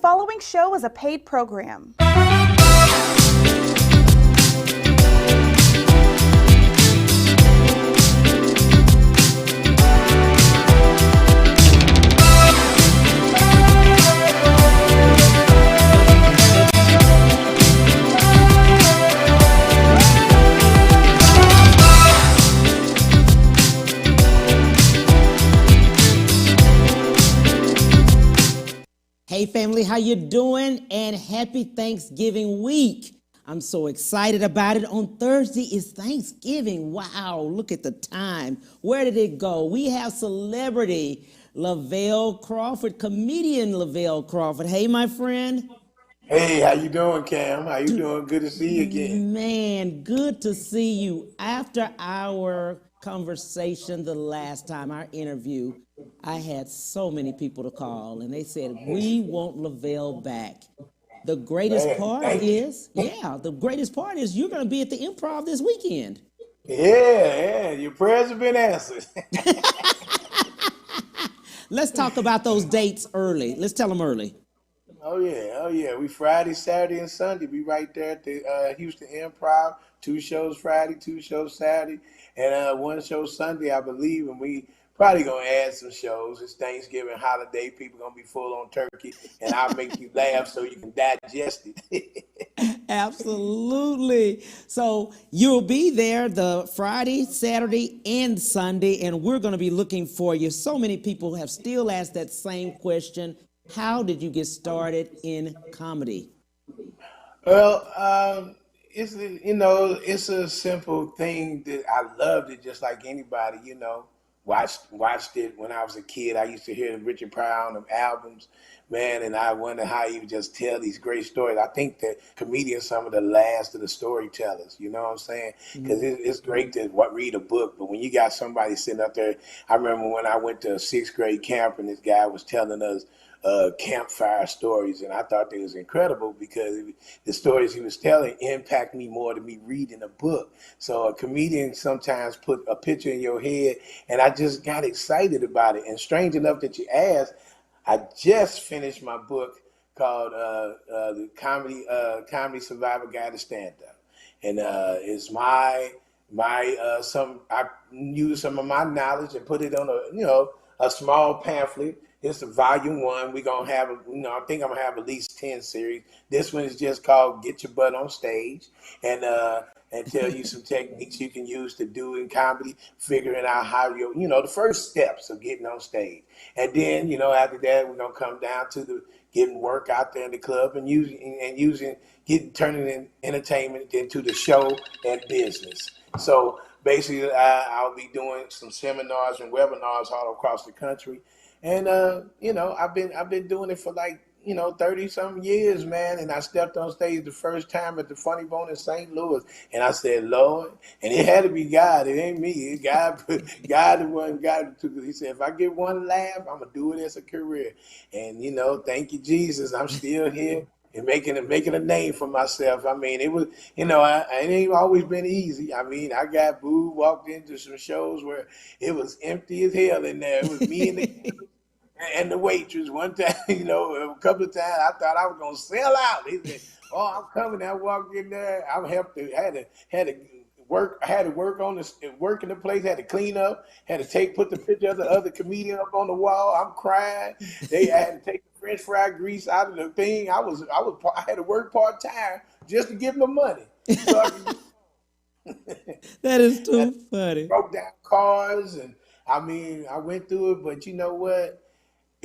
following show is a paid program. Hey family, how you doing? And happy Thanksgiving week. I'm so excited about it. On Thursday is Thanksgiving. Wow, look at the time. Where did it go? We have celebrity Lavell Crawford, comedian Lavell Crawford. Hey, my friend. Hey, how you doing, Cam? How you doing? Good to see you again. Man, good to see you. After our conversation the last time, our interview, I had so many people to call, and they said, we want Lavell back. The greatest Man, part thank you. is, the greatest part is you're going to be at the Improv this weekend. Yeah, your prayers have been answered. Let's talk about those dates early. Let's tell them early. Oh yeah. We Friday, Saturday, and Sunday. We right there at the Houston Improv. 2 shows Friday, 2 shows Saturday, and 1 show Sunday, I believe. And we probably gonna add some shows. It's Thanksgiving holiday. People gonna be full on turkey, and I'll make you laugh so you can digest it. Absolutely. So you'll be there the Friday, Saturday, and Sunday, and we're going to be looking for you. So many people have still asked that same question. How did you get started in comedy? Well, it's a simple thing that I loved it just like anybody. Watched it when I was a kid. I used to hear Richard Pryor on them albums, man, and I wonder how he would just tell these great stories. I think that comedians some of the last of the storytellers. You know what I'm saying? Because it's great to read a book, but when you got somebody sitting up there, I remember when I went to a 6th grade camp and this guy was telling us campfire stories, and I thought they was incredible because the stories he was telling impact me more than me reading a book. So a comedian sometimes put a picture in your head, and I just got excited about it. And strange enough that you asked, I just finished my book called the Comedy Survivor Guide to Stand Up, and it's some I used some of my knowledge and put it on a small pamphlet. It's a volume 1. We're gonna have I think I'm gonna have at least 10 series. This one is just called Get Your Butt on Stage, and tell you some techniques you can use to do in comedy, figuring out how the first steps of getting on stage. And then, after that we're gonna come down to the getting work out there in the club and turning in entertainment into the show and business. So basically I'll be doing some seminars and webinars all across the country. And I've been doing it for 30 something years, man. And I stepped on stage the first time at the Funny Bone in St. Louis, and I said, Lord, and it had to be God. It ain't me. It's God the one God took it. He said, if I get one laugh, I'm gonna do it as a career. And thank you, Jesus. I'm still here and making a name for myself. I mean, it was, it ain't always been easy. I mean, I got booed, walked into some shows where it was empty as hell in there. It was me and the waitress. One time, a couple of times I thought I was gonna sell out. He said, "Oh, I'm coming." I walked in there. Had to work. I had to work in the place. Had to clean up. Had to put the picture of the other comedian up on the wall. I'm crying. They had to take the French fry grease out of the thing. I had to work part-time just to get my money. So That is too I funny. broke down cars, and I mean, I went through it. But you know what?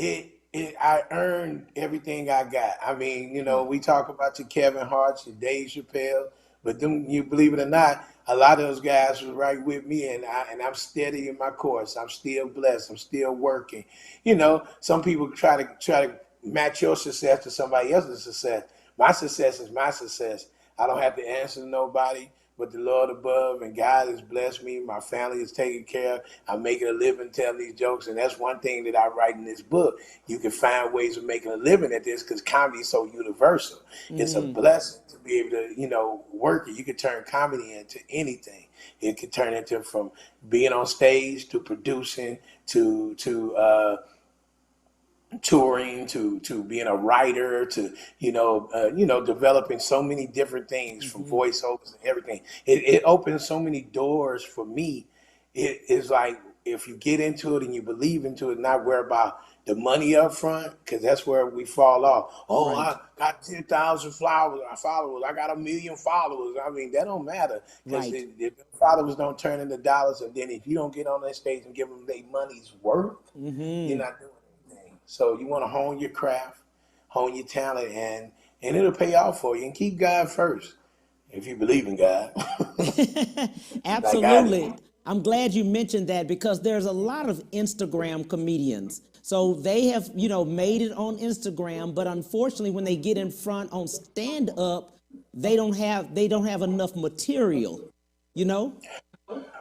I earned everything I got. I mean, we talk about your Kevin Hart's, your Dave Chappelle, but them, you believe it or not, a lot of those guys was right with me, and I'm steady in my course. I'm still blessed. I'm still working. Some people try to match your success to somebody else's success. My success is my success. I don't have to answer to nobody but the Lord above, and God has blessed me. My family is taken care of. I'm making a living telling these jokes, and that's one thing that I write in this book. You can find ways of making a living at this because comedy is so universal. It's a blessing to be able to, work it. You can turn comedy into anything. It can turn into from being on stage to producing to touring to being a writer to developing so many different things from voiceovers and everything. It opens so many doors for me. It is like if you get into it and you believe into it, not worry about the money up front, because that's where we fall off. Oh, Right. I got 10,000 followers. I got 1 million followers. I mean, that don't matter, because Right. if the followers don't turn into dollars, and then if you don't get on that stage and give them their money's worth, you're not doing anything. So you want to hone your craft, hone your talent, and it'll pay off for you. And keep God first if you believe in God, like I Absolutely. do. I'm glad you mentioned that because there's a lot of Instagram comedians. So they have, made it on Instagram, but unfortunately when they get in front on stand up, they don't have enough material, you know?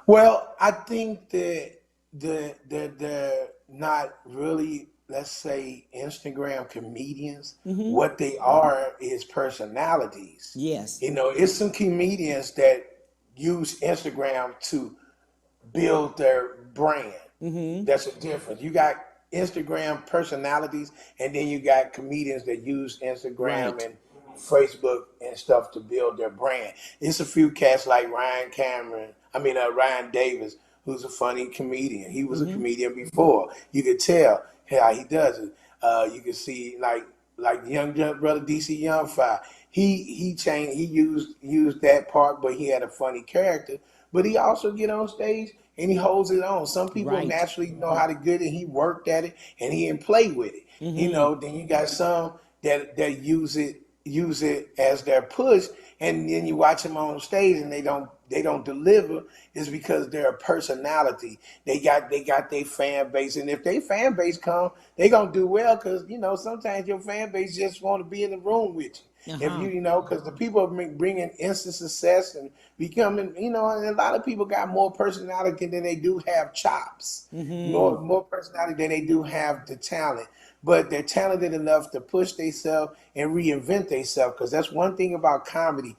Well, I think that they're not really, let's say, Instagram comedians. What they are is personalities. Yes. It's some comedians that use Instagram to build their brand. That's a difference. You got Instagram personalities, and then you got comedians that use Instagram Right. and Facebook and stuff to build their brand. It's a few cats like Ryan Davis, who's a funny comedian. He was a comedian before. You could tell how he does it. You can see like young brother DC Young Fire. He changed. He used that part, but he had a funny character. But he also get on stage and he holds it on. Some people Right. naturally know how to get it. He worked at it and he didn't play with it. Then you got some that use it as their push, and then you watch them on stage and they don't deliver. Is because they're a personality. They got their fan base, and if they fan base come, they gonna do well, because sometimes your fan base just want to be in the room with you. If Uh-huh. because the people are bringing instant success and becoming, and a lot of people got more personality than they do have chops, more personality than they do have the talent. But they're talented enough to push themselves and reinvent themselves, because that's one thing about comedy.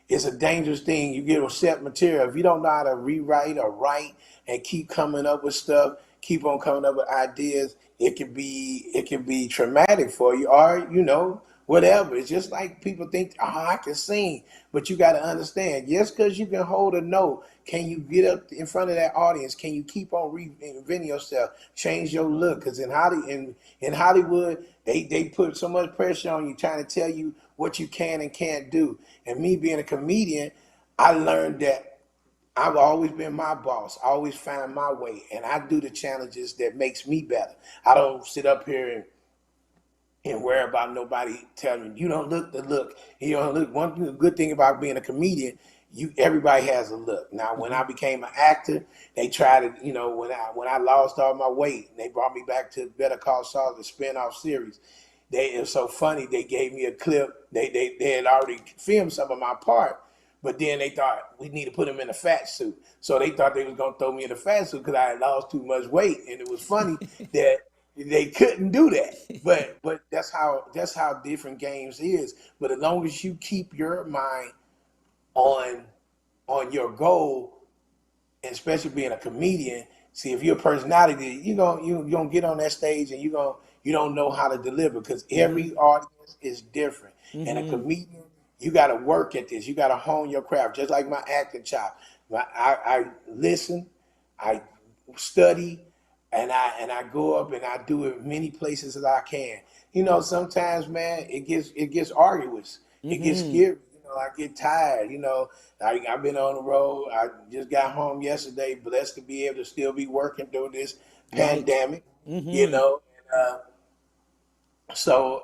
It's a dangerous thing. You get a set material. If you don't know how to rewrite or write and keep coming up with stuff, keep on coming up with ideas, it can be traumatic for you, or whatever. It's just like people think, oh, I can sing, but you got to understand, just because you can hold a note, can you get up in front of that audience? Can you keep on reinventing yourself, change your look? Because in Hollywood, they put so much pressure on you, trying to tell you what you can and can't do. And me being a comedian, I learned that I've always been my boss. I always find my way, and I do the challenges that makes me better. I don't sit up here and worry about nobody telling you don't look the look. You don't look. One good thing about being a comedian, everybody has a look. Now, when I became an actor, they tried to, when I lost all my weight, they brought me back to Better Call Saul, the spinoff series. It was so funny. They gave me a clip. They had already filmed some of my part, but then they thought we need to put him in a fat suit. So they thought they was gonna throw me in a fat suit because I had lost too much weight, and it was funny that they couldn't do that. But that's how different games is. But as long as you keep your mind on your goal, and especially being a comedian, see, if you're a personality, you gonna get on that stage and you don't know how to deliver, because every audience is different. And a comedian, you got to work at this. You got to hone your craft, just like my acting chop. I listen, I study, and I go up and I do it many places as I can. Sometimes, man, it gets arduous. It gets scary. I get tired. I've been on the road. I just got home yesterday, blessed to be able to still be working through this Right. pandemic. You know, so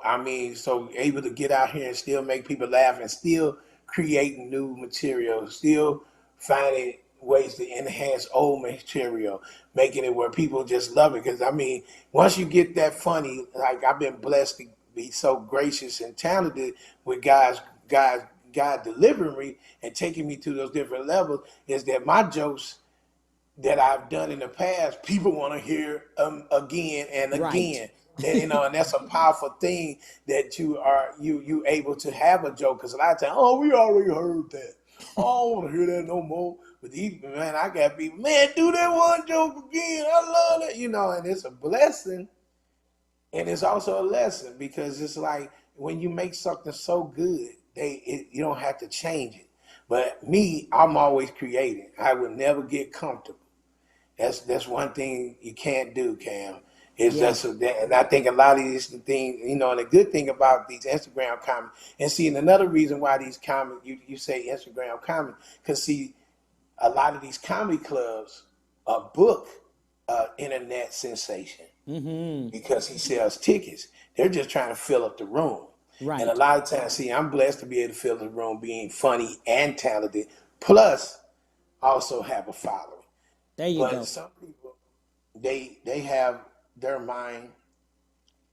so able to get out here and still make people laugh, and still creating new material, still finding ways to enhance old material, making it where people just love it. Because once you get that funny, like I've been blessed to be so gracious and talented with God delivering me and taking me to those different levels, is that my jokes that I've done in the past, people want to hear again and Right. again. And that's a powerful thing, that you able to have a joke. Because a lot of times, oh, we already heard that. Oh, I don't want to hear that no more. But man, I got people, man, do that one joke again. I love it. And it's a blessing And it's also a lesson because it's like when you make something so good, you don't have to change it. But me, I'm always creating. I would never get comfortable. That's one thing you can't do, Cam. Is Yeah. and I think a lot of these things, you know, and the good thing about these Instagram comments, and see, and another reason why these comments, you say Instagram comments, because see, a lot of these comedy clubs book internet sensation because he sells tickets. They're just trying to fill up the room. Right. And a lot of times, see, I'm blessed to be able to fill the room being funny and talented, plus also have a following. There you But go. some people, they have their mind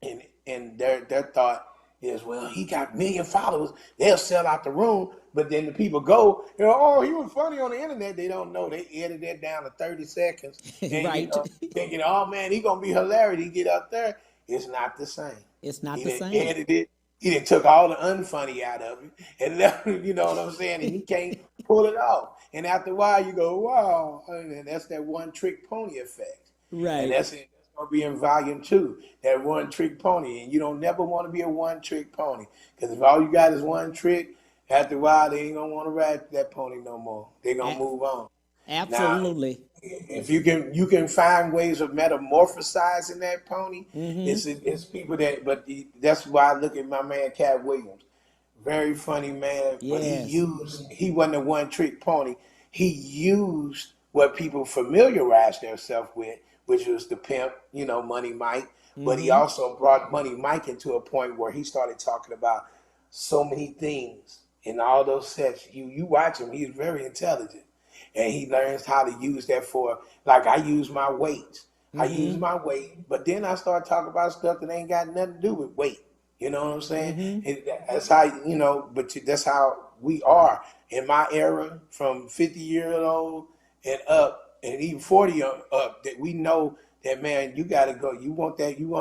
and their thought is, well, he got 1,000,000 followers, they'll sell out the room. But then the people go, you know, oh, he was funny on the internet. They don't know. They edit that down to 30 seconds. And, Right. you know, thinking, oh man, he gonna be hilarious. He get up there. It's not the same. It's not He the didn't same. edit it. He didn't took all the unfunny out of it. And left, you know what I'm saying? And he can't pull it off. And after a while you go, wow. And that's that one trick pony effect. Right. And that's it. Gonna be in volume 2, that one trick pony, and you don't never want to be a one trick pony, because if all you got is one trick, after a while they ain't gonna want to ride that pony no more. They're gonna move on. Absolutely. Now, if you can find ways of metamorphosizing that pony, it's people that. But that's why I look at my man Cat Williams, very funny man. Yes. But he wasn't a one trick pony. He used what people familiarized themselves with, which was the pimp, you know, Money Mike. But he also brought Money Mike into a point where he started talking about so many things in all those sets. You watch him, he's very intelligent. And he learns how to use that for, like, I use my weights. I use my weight, but then I start talking about stuff that ain't got nothing to do with weight. You know what I'm saying? And that's how, you know, but that's how we are. In my era, from 50-year-old and up, and even 40 up, that we know that, man, you got to go. You want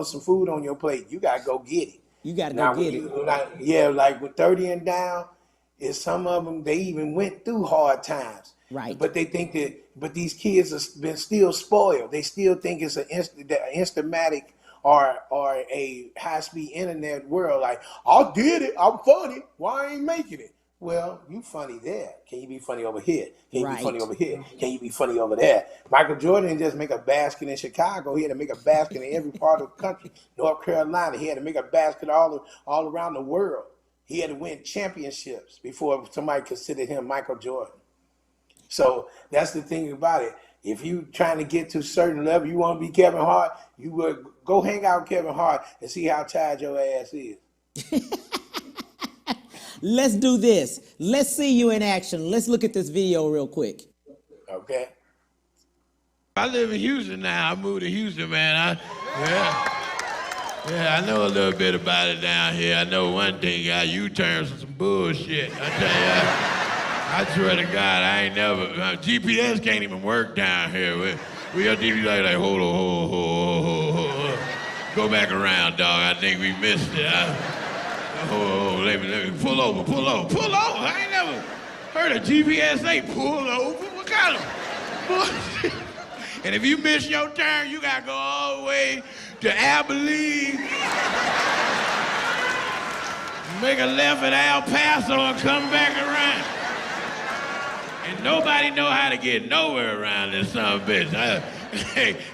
some food on your plate, you got to go get it. You got to go get it. Like with 30 and down, is some of them, they even went through hard times. Right. But they think that, but these kids have been still spoiled. They still think it's an Instamatic or a high-speed internet world. Like, I did it, I'm funny, why I ain't making it? Well, you funny there. Can you be funny over here? Can you be funny over here? Can you be funny over there? Michael Jordan didn't just make a basket in Chicago. He had to make a basket in every part of the country. North Carolina, he had to make a basket all around the world. He had to win championships before somebody considered him Michael Jordan. So that's the thing about it. If you trying to get to a certain level, you want to be Kevin Hart, you would go hang out with Kevin Hart and see how tired your ass is. Let's do this. Let's see you in action. Let's look at this video real quick. Okay. I live in Houston now. I moved to Houston, man. Yeah, I know a little bit about it down here. I know one thing, got U-turns and some bullshit. I tell you, I swear to God, I ain't never, GPS can't even work down here. We your TV like, hold on. Go back around, dog. I think we missed it. Let me pull over. I ain't never heard a GPS say pull over. What kind of bullshit? And if you miss your turn, you gotta go all the way to Abilene, make a left at El Paso and come back around. And nobody know how to get nowhere around this son of a bitch.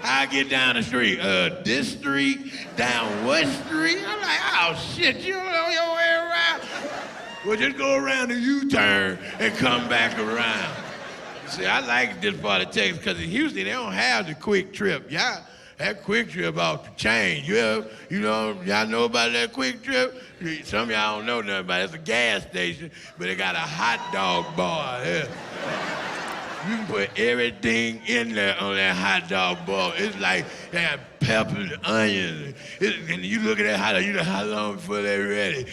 I get down the street, this street, down what street? I'm like, oh shit, you don't know your way around? Well, just go around the U-turn and come back around. See, I like this part of Texas because in Houston, they don't have the quick trip. Y'all, that quick trip off the chain. Y'all know about that quick trip? Some of y'all don't know nothing about it. It's a gas station, but it got a hot dog bar. Yeah. You can put everything in there on that hot dog bar. It's like they got peppers, onions, and you look at that hot dog, you know how long before they're ready.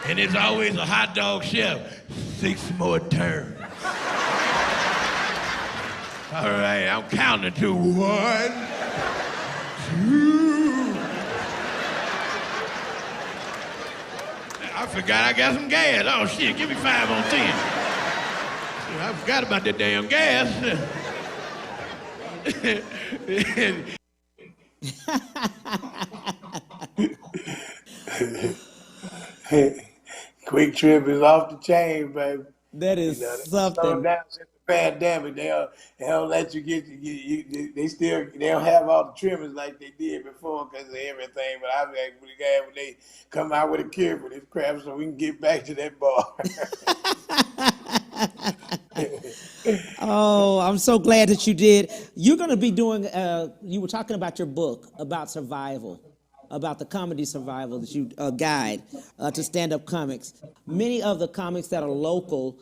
And it's always a hot dog chef. 6 more turns. All right, I'm counting to 1, 2. I forgot I got some gas. Oh shit, give me 5 on 10. I forgot about that damn gas. Quick Trip is off the chain, baby. That You is know, they slow something. down since the pandemic. They'll let you get they still they don't have all the trimmings like they did before because of everything. But I'm actually glad when they come out with a cure for this crap so we can get back to that bar. Oh, I'm so glad that you did. You're going to be doing, you were talking about your book about survival, about the comedy survival that you guide to stand up comics. Many of the comics that are local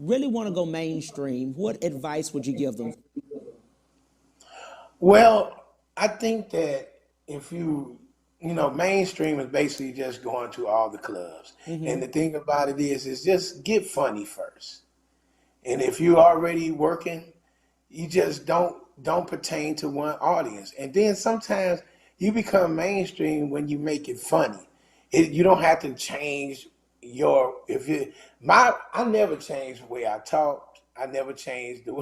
really want to go mainstream. What advice would you give them? Well, I think that if mainstream is basically just going to all the clubs. And the thing about it is just get funny first. And if you're already working, you just don't pertain to one audience. And then sometimes you become mainstream when you make it funny. You don't have to change your if you my I never changed the way I talked. I never changed the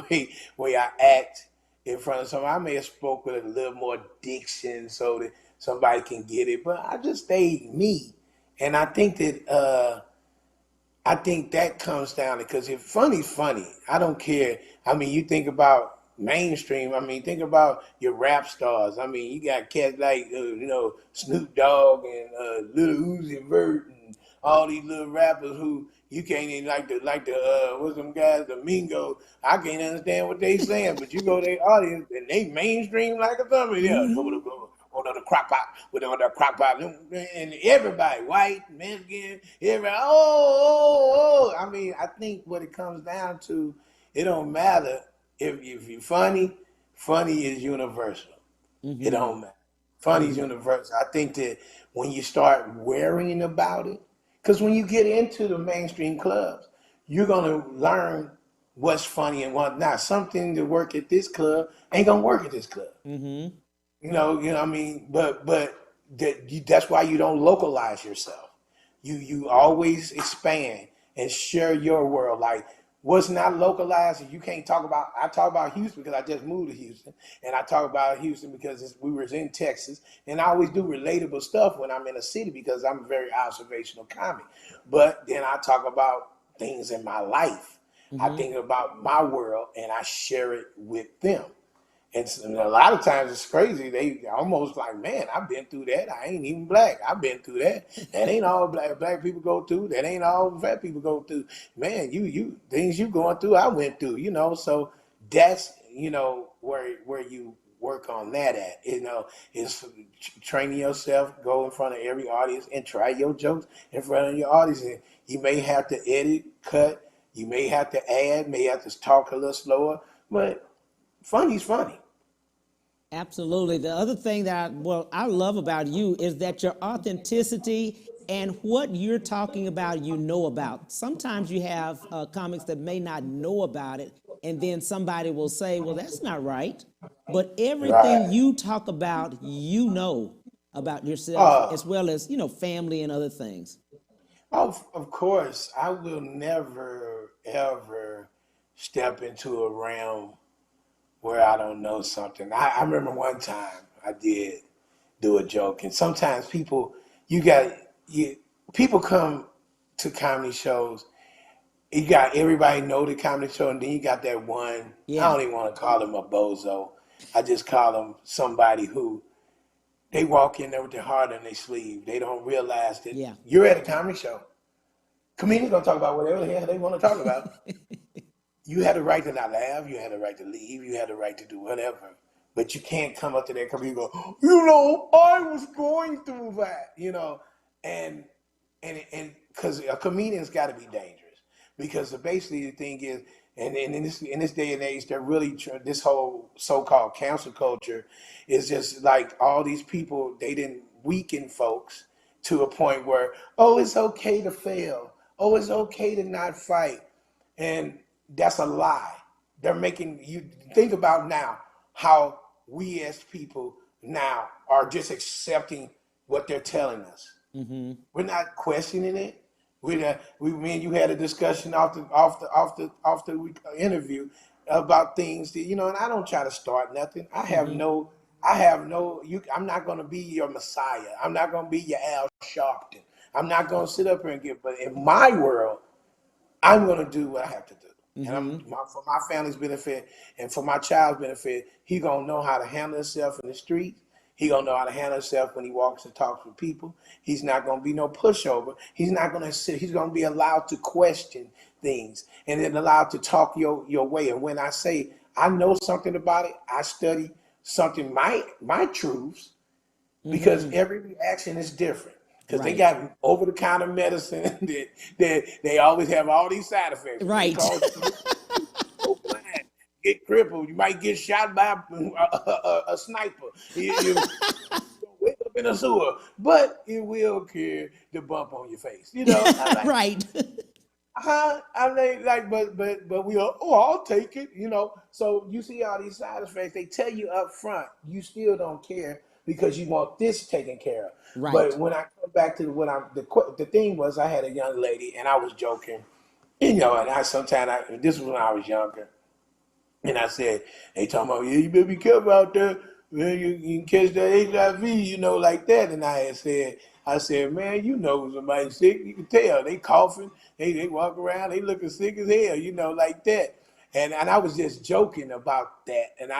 way I act in front of somebody. I may have spoke with a little more diction so that somebody can get it, but I just stayed me. And I think that comes down to because if funny's funny, I don't care. I mean, you think about mainstream. I mean, think about your rap stars. I mean, you got cats like Snoop Dogg and Lil Uzi Vert and all these little rappers who you can't even like the what's them guys the Mingo. I can't understand what they saying, but you go to their audience and they mainstream like a something. Yeah, on the crock pot with on the crock pot and everybody, white, Mexican, everybody. I mean, I think what it comes down to, it don't matter if you're funny. Funny is universal. It don't matter. Funny is universal. I think that when you start worrying about it, because when you get into the mainstream clubs, you're gonna learn what's funny and what not. Something to work at this club ain't gonna work at this club. What I mean, but that's why you don't localize yourself. You always expand and share your world. Like what's not localized, you can't talk about. I talk about Houston because I just moved to Houston, and I talk about Houston because we were in Texas, and I always do relatable stuff when I'm in a city because I'm a very observational comic. But then I talk about things in my life. I think about my world and I share it with them. And a lot of times it's crazy. They almost like, man, I've been through that. I ain't even black. I've been through that. That ain't all black people go through. That ain't all fat people go through. Man, you things you going through, I went through. So that's where you work on that at. Is training yourself, go in front of every audience and try your jokes in front of your audience. And you may have to edit, cut. You may have to add. May have to talk a little slower, but funny's funny. Absolutely. The other thing that I love about you is that your authenticity and what you're talking about, you know about. Sometimes you have comics that may not know about it, and then somebody will say, well, that's not right. But everything Right. you talk about, you know about yourself, Uh, as well as, family and other things. of course, I will never, ever step into a realm where I don't know something. I remember one time I did do a joke, and sometimes you got, you, people come to comedy shows. You got everybody know the comedy show, and then you got that one. I Yeah. don't even want to call him a bozo. I just call him somebody who they walk in there with their heart on their sleeve. They don't realize that Yeah. you're at a comedy show. Comedians gonna talk about whatever the hell they want to talk about. You had the right to not laugh. You had the right to leave. You had the right to do whatever. But you can't come up to that comedian and go, I was going through that, and and because a comedian's got to be dangerous because basically the thing is, and in this day and age, they're really this whole so-called cancel culture is just like all these people. They didn't weaken folks to a point where it's okay to fail. It's okay to not fight. And that's a lie. They're making you think about now how we as people now are just accepting what they're telling us. We're not questioning it. Me and you had a discussion off the interview about things that and I don't try to start nothing. I have no I have no, I'm not going to be your Messiah. I'm not going to be your Al Sharpton. I'm not going to sit up here and get, but in my world, I'm going to do what I have to do. And for my family's benefit and for my child's benefit, he going to know how to handle himself in the streets. He going to know how to handle himself when he walks and talks with people. He's not going to be no pushover. He's not going to sit. He's going to be allowed to question things and then allowed to talk your way. And when I say I know something about it, I study something, my truths, because every reaction is different. Because they got over-the-counter medicine that they always have all these side effects. Right. Go blind, get crippled. You might get shot by a sniper. You wake up in a sewer, but it will cure the bump on your face. You know, like, right. I mean, like, but we are. Oh, I'll take it. You know, so you see all these side effects. They tell you up front, you still don't care because you want this taken care of. Right. But when I come back to the thing was, I had a young lady and I was joking, you know, and this was when I was younger, and I said, they talking about, yeah, you better be careful out there, man, you can catch that HIV, you know, like that. And I said, man, you know when somebody's sick, you can tell. They coughing, they walk around, they looking sick as hell, you know, like that. And I was just joking about that. And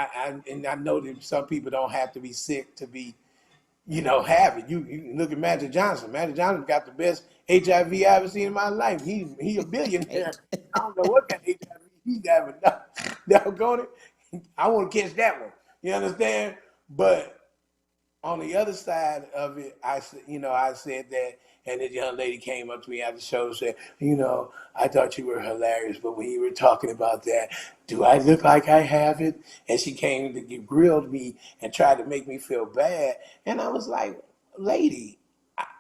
I know that some people don't have to be sick to be, you know, have it. You look at Magic Johnson. Magic Johnson got the best HIV I ever seen in my life. He a billionaire. I don't know what kind of HIV he got, but doggone it, I want to catch that one. You understand? But on the other side of it, I said that, and this young lady came up to me after the show and said, you know, I thought you were hilarious, but when you were talking about that, do I look like I have it? And she came to grilled me and tried to make me feel bad. And I was like, lady,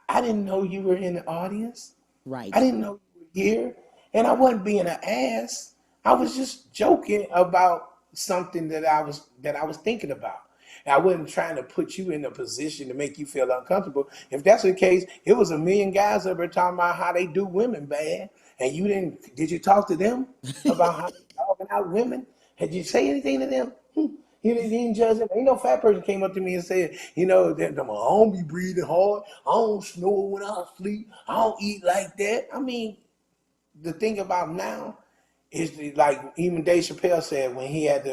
I didn't know you were in the audience. Right. I didn't know you were here. And I wasn't being an ass. I was just joking about something that I was thinking about. I wasn't trying to put you in a position to make you feel uncomfortable. If that's the case, it was a million guys up there talking about how they do women bad, and you didn't. Did you talk to them about how they talking out women? Had you say anything to them? You didn't judge them. Ain't no fat person came up to me and said, you know, I don't be breathing hard. I don't snore when I sleep. I don't eat like that. I mean, the thing about now is like even Dave Chappelle said when he had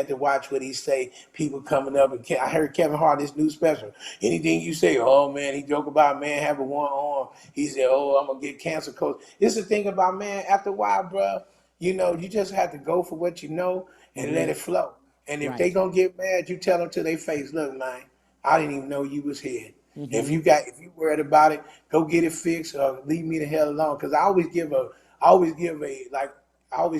to watch what he say, people coming up, and I heard Kevin Hart, this new special, anything you say, oh man, he joke about man having one arm, he said, oh, I'm gonna get cancer coach. This is the thing about, man, after a while, bro, you know, you just have to go for what you know and let it flow. And if they gonna get mad, you tell them to their face, look, man, I didn't even know you was here. If you worried about it, go get it fixed or leave me the hell alone. Because I always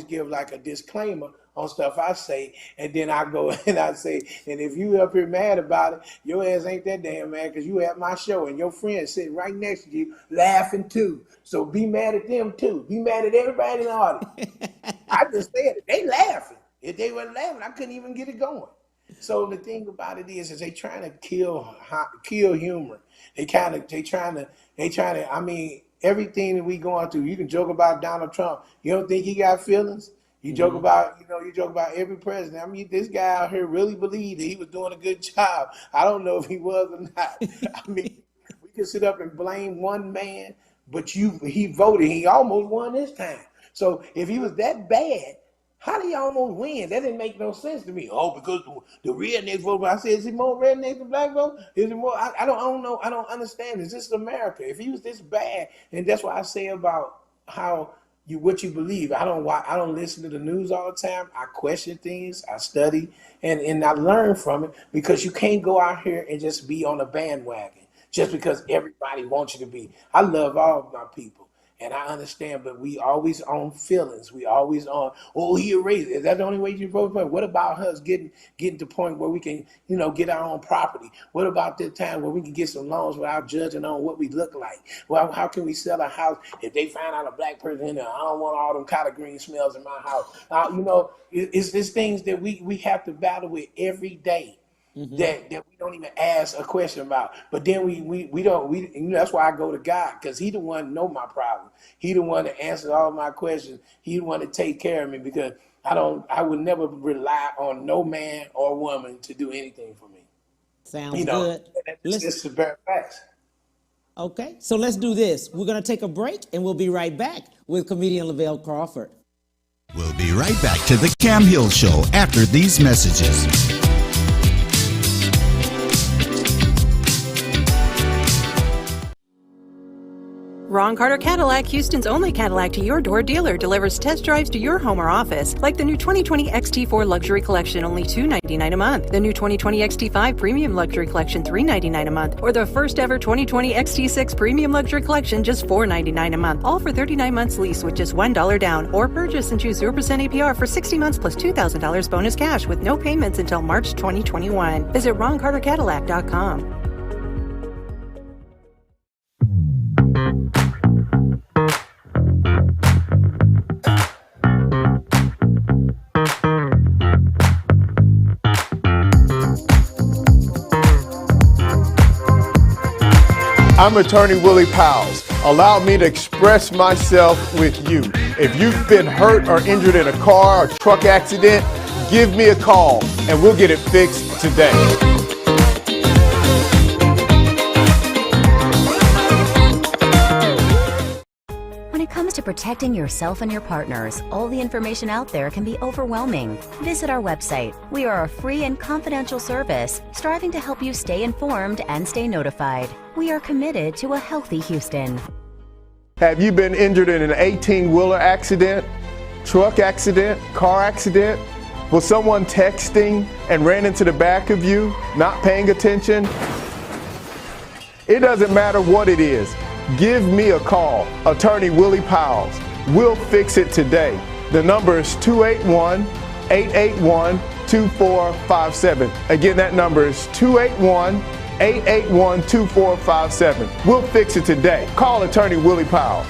give like a disclaimer on stuff I say, and then I go and I say, and if you up here mad about it, your ass ain't that damn mad because you at my show and your friends sitting right next to you laughing too. So be mad at them too. Be mad at everybody in the audience. I just said it. They laughing. If they weren't laughing, I couldn't even get it going. So the thing about it is they trying to kill humor. They trying to. I mean, everything that we going through, you can joke about Donald Trump. You don't think he got feelings? You joke about, you joke about every president. I mean, this guy out here really believed that he was doing a good job. I don't know if he was or not. I mean, we can sit up and blame one man, but he voted. He almost won this time. So if he was that bad, how did he almost win? That didn't make no sense to me. Oh, because the rednecks vote. I said, is it more rednecks than black vote? Is it more? I don't know. I don't understand. Is this America? If he was this bad, and that's what I say about what you believe. I don't listen to the news all the time. I question things. I study and I learn from it, because you can't go out here and just be on a bandwagon just because everybody wants you to be. I love all of my people. And I understand, but we always on feelings. We always on, oh, he a racist. Is that the only way you vote? What about us getting to the point where we can, get our own property? What about the time where we can get some loans without judging on what we look like? Well, how can we sell a house if they find out a black person in there? I don't want all them collard green smells in my house. It's things that we have to battle with every day. That we don't even ask a question about. But then we don't that's why I go to God, because he the one know my problem. He the one that answers all my questions. He the one to take care of me, because I would never rely on no man or woman to do anything for me. Sounds good. It's the bare facts. Okay, so let's do this. We're going to take a break, and we'll be right back with comedian Lavell Crawford. We'll be right back to the Cam Hill Show after these messages. Ron Carter Cadillac, Houston's only Cadillac to your door dealer, delivers test drives to your home or office, like the new 2020 XT4 Luxury Collection, only $299 a month. The new 2020 XT5 Premium Luxury Collection, $399 a month. Or the first ever 2020 XT6 Premium Luxury Collection, just $499 a month. All for 39 months lease with just $1 down. Or purchase and choose 0% APR for 60 months plus $2,000 bonus cash with no payments until March 2021. Visit RonCarterCadillac.com. I'm attorney Willie Powles. Allow me to express myself with you. If you've been hurt or injured in a car or truck accident, give me a call and we'll get it fixed today. When it comes to protecting yourself and your partners, all the information out there can be overwhelming. Visit our website. We are a free and confidential service striving to help you stay informed and stay notified. We are committed to a healthy Houston. Have you been injured in an 18-wheeler accident, truck accident, car accident? Was someone texting and ran into the back of you, not paying attention? It doesn't matter what it is. Give me a call, attorney Willie Powles. We'll fix it today. The number is 281-881-2457. Again, that number is 281-881-2457. We'll fix it today. Call attorney Willie Powles.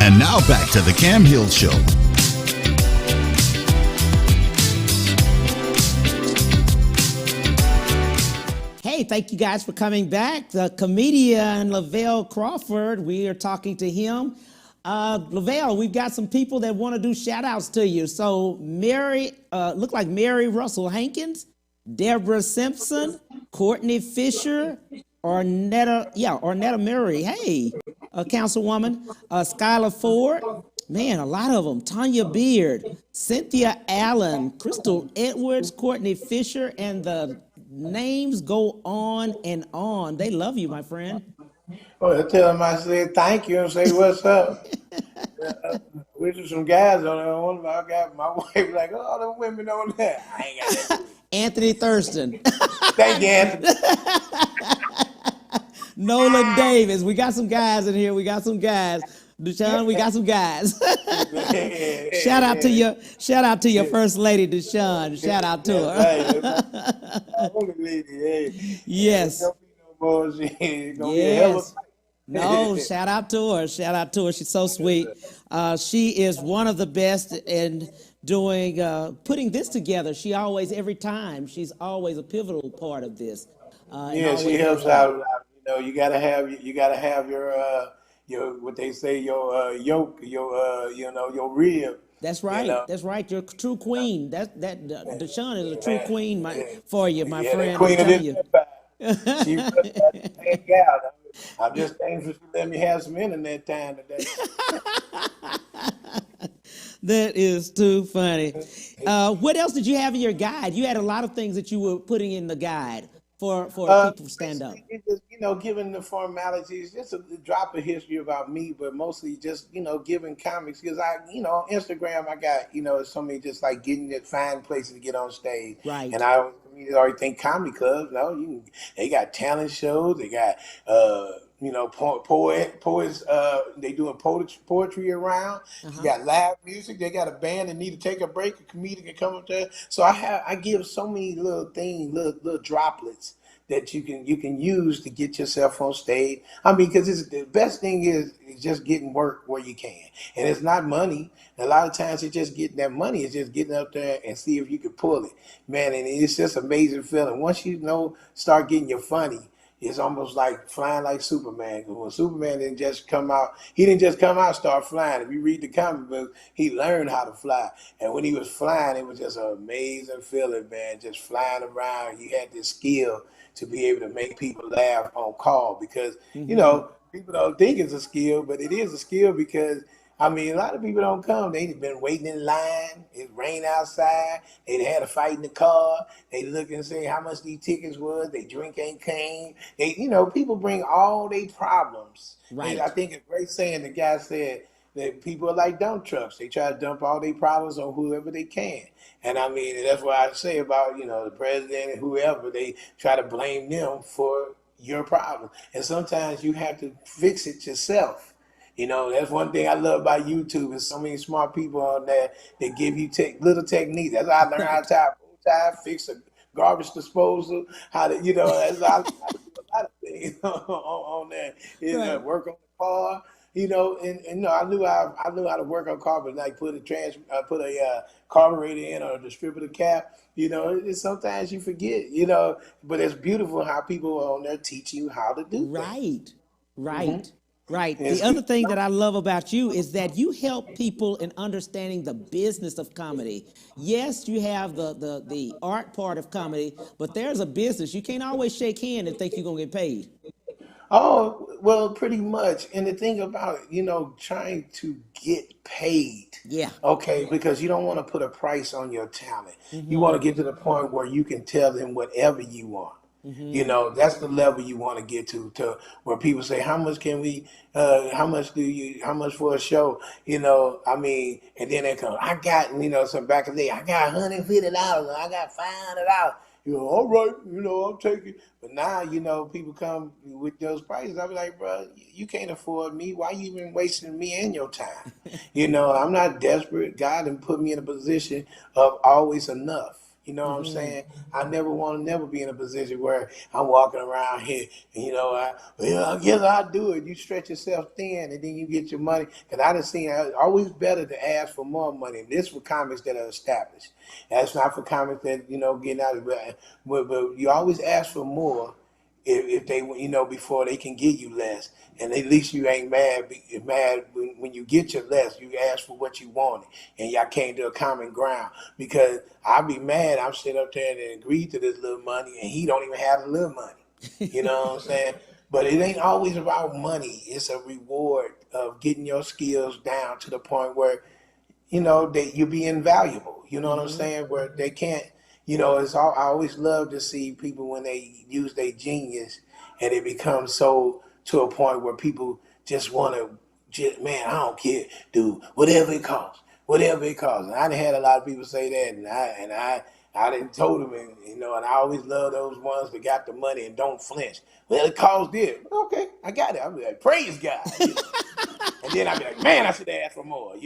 And now back to the Cam Hill Show. Hey, thank you guys for coming back. The comedian Lavell Crawford, we are talking to him. Lavell, we've got some people that want to do shout outs to you. So Mary, look like Mary Russell Hankins, Deborah Simpson, Courtney Fisher, Ornetta Murray. Hey, Councilwoman, Skylar Ford. Man, a lot of them. Tanya Beard, Cynthia Allen, Crystal Edwards, Courtney Fisher, and the names go on and on. They love you, my friend. Well, I tell them I said thank you and say what's up. Which are some guys on there. One I got my wife like, oh, them women on there. I ain't got that. Anthony Thurston. Thank you, Anthony. Nolan Davis. We got some guys in here. We got some guys. Deshaun, we got some guys. Shout out to your first lady, Deshaun. Shout out to her. Yes. Yes. No, shout out to her. Shout out to her. She's so sweet. She is one of the best in doing putting this together. She always, every time, she's always a pivotal part of this. Yeah, she helps out. You know, you gotta have your what they say, your yoke, your rib. That's right. You know? That's right. You're a true queen. Deshaun is a true queen, for you, my friend. The queen of this empire. She hang out. I'm just thankful for letting me have some internet time today. That is too funny. What else did you have in your guide? You had a lot of things that you were putting in the guide for people to stand up. Just, given the formalities, just a drop of history about me, but mostly just, giving comics. Because on Instagram, I got, so many just like getting it, find places to get on stage. Right. And I already think comedy clubs, they got talent shows, they got, poets. They doing poetry around. You got live music. They got a band that need to take a break. A comedian can come up there. So I give so many little things, little droplets that you can use to get yourself on stage. I mean, because the best thing is just getting work where you can, and it's not money. A lot of times it's just getting that money. It's just getting up there and see if you can pull it, man. And it's just amazing feeling once start getting your funny. It's almost like flying like Superman. When Superman didn't just come out, start flying. If you read the comic book, he learned how to fly. And when he was flying, it was just an amazing feeling, man. Just flying around, he had this skill to be able to make people laugh on call because, people don't think it's a skill, but it is a skill because I mean, a lot of people don't come. They've been waiting in line. It rained outside. They had a fight in the car. They look and say how much these tickets was. They drink ain't came. People bring all their problems. Right. And I think it's great saying the guy said that people are like dump trucks. They try to dump all their problems on whoever they can. And I mean, that's what I say about, the president and whoever. They try to blame them for your problem. And sometimes you have to fix it yourself. That's one thing I love about YouTube is so many smart people on there that give you little techniques. That's how I learned how to tie a bow tie, fix a garbage disposal, how to, that's how I do a lot of things on there. Right. Work on the car, and I knew how to work on car, but like put a carburetor in or a distributor cap. Sometimes you forget, but it's beautiful how people are on there teaching you how to do things. Right. Mm-hmm. Right. The other thing that I love about you is that you help people in understanding the business of comedy. Yes, you have the art part of comedy, but there's a business. You can't always shake hands and think you're going to get paid. Oh, well, pretty much. And the thing about it, trying to get paid. Yeah. Okay, because you don't want to put a price on your talent. You want to get to the point where you can tell them whatever you want. That's the level you want to get to where people say, how much how much for a show? I mean, and then they come, I got, some back in the day, I got $150, I got $500. All right, I'll take it. But now, people come with those prices. I'll be like, bro, you can't afford me. Why you even wasting me and your time? I'm not desperate. God done put me in a position of always enough. You know what I'm saying? I never want to be in a position where I'm walking around here and, I guess I'll do it. You stretch yourself thin and then you get your money. Because I done seen it's always better to ask for more money. And this for comics that are established. That's not for comics that, getting out of it. But you always ask for more if they, before they can give you less. And at least you ain't mad when you get your less. You ask for what you wanted, and y'all came to a common ground. Because I'd be mad. I'm sitting up there and agreed to this little money, and he don't even have the little money. You know what I'm saying? But it ain't always about money. It's a reward of getting your skills down to the point where, that you be invaluable. You know what I'm saying? Where they can't. I always love to see people when they use their genius, and it becomes so to a point where people just want to, man, I don't care, dude, whatever it costs. And I done had a lot of people say that, and I done told them, and I always love those ones that got the money and don't flinch. Well, it cost this. Okay, I got it. I'll be like, praise God. And then I'll be like, man, I should have asked for more,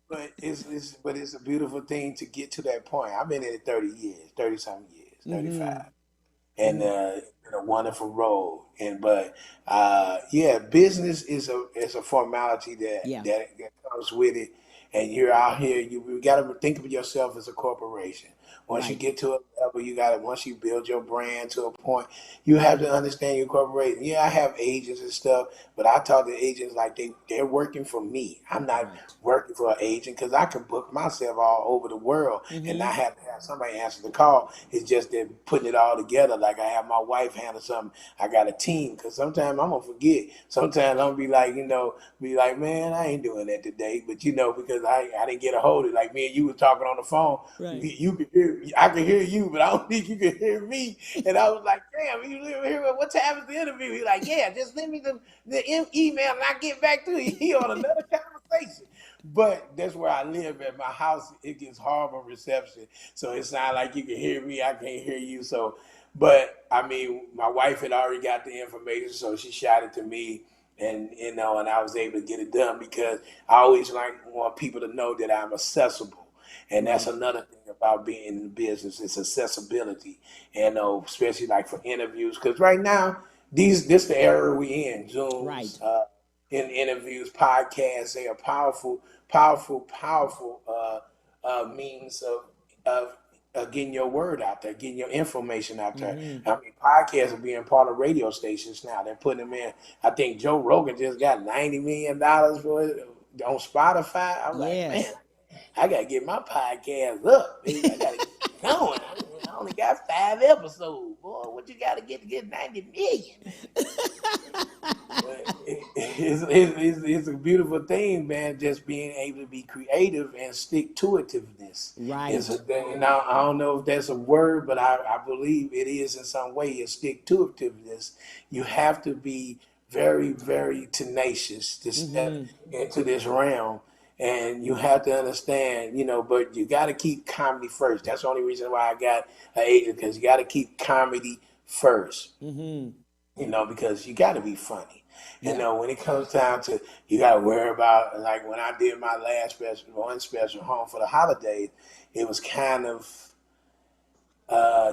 but it's a beautiful thing to get to that point. I've been in it 30-something years, 35. And it's been a wonderful road. Business is a formality that comes with it. And you're out here, you got to think of yourself as a corporation. Once you get to a level, once you build your brand to a point, you have to understand your corporation. Yeah, I have agents and stuff, but I talk to agents like they're working for me. I'm not working for an agent because I can book myself all over the world and not have to have somebody answer the call. It's just that putting it all together. Like I have my wife handle something. I got a team because sometimes I'm going to forget. Sometimes I'm be like, man, I ain't doing that today. But, because I didn't get a hold of it. Like me and you were talking on the phone. Right. You could hear, I can hear you, but I don't think you can hear me. And I was like, damn, you hear what time is the interview? He's like, yeah, just send me the email and I get back to you. He on another conversation. But that's where I live at my house. It gets horrible reception. So it's not like you can hear me. I can't hear you. So, But I mean, my wife had already got the information, so she shot it to me, and and I was able to get it done because I always want people to know that I'm accessible, and that's Right. another thing about being in the business. It's accessibility, and especially like for interviews, because right now this the era we in Right. Zooms. In interviews, podcasts, they are powerful, powerful, powerful means of getting your word out there, getting your information out there. I mean, podcasts are being part of radio stations now. They're putting them in. I think Joe Rogan just got $90 million for it on Spotify. I'm like, man, Yes. I gotta get my podcast up, baby. I gotta get it going. I only got 5 episodes, boy. What you gotta get to get 90 million? But it's a beautiful thing, man. Just being able to be creative and stick to itiveness Right. is a thing. And I don't know if that's a word, but I believe it is in some way. Is stick to itiveness. You have to be very, very tenacious to step into this realm. And you have to understand, but you got to keep comedy first. That's the only reason why I got an agent, because you got to keep comedy first, because you got to be funny. Yeah. When it comes down to, you got to worry about, like when I did my last one special, Home for the Holidays, it was kind of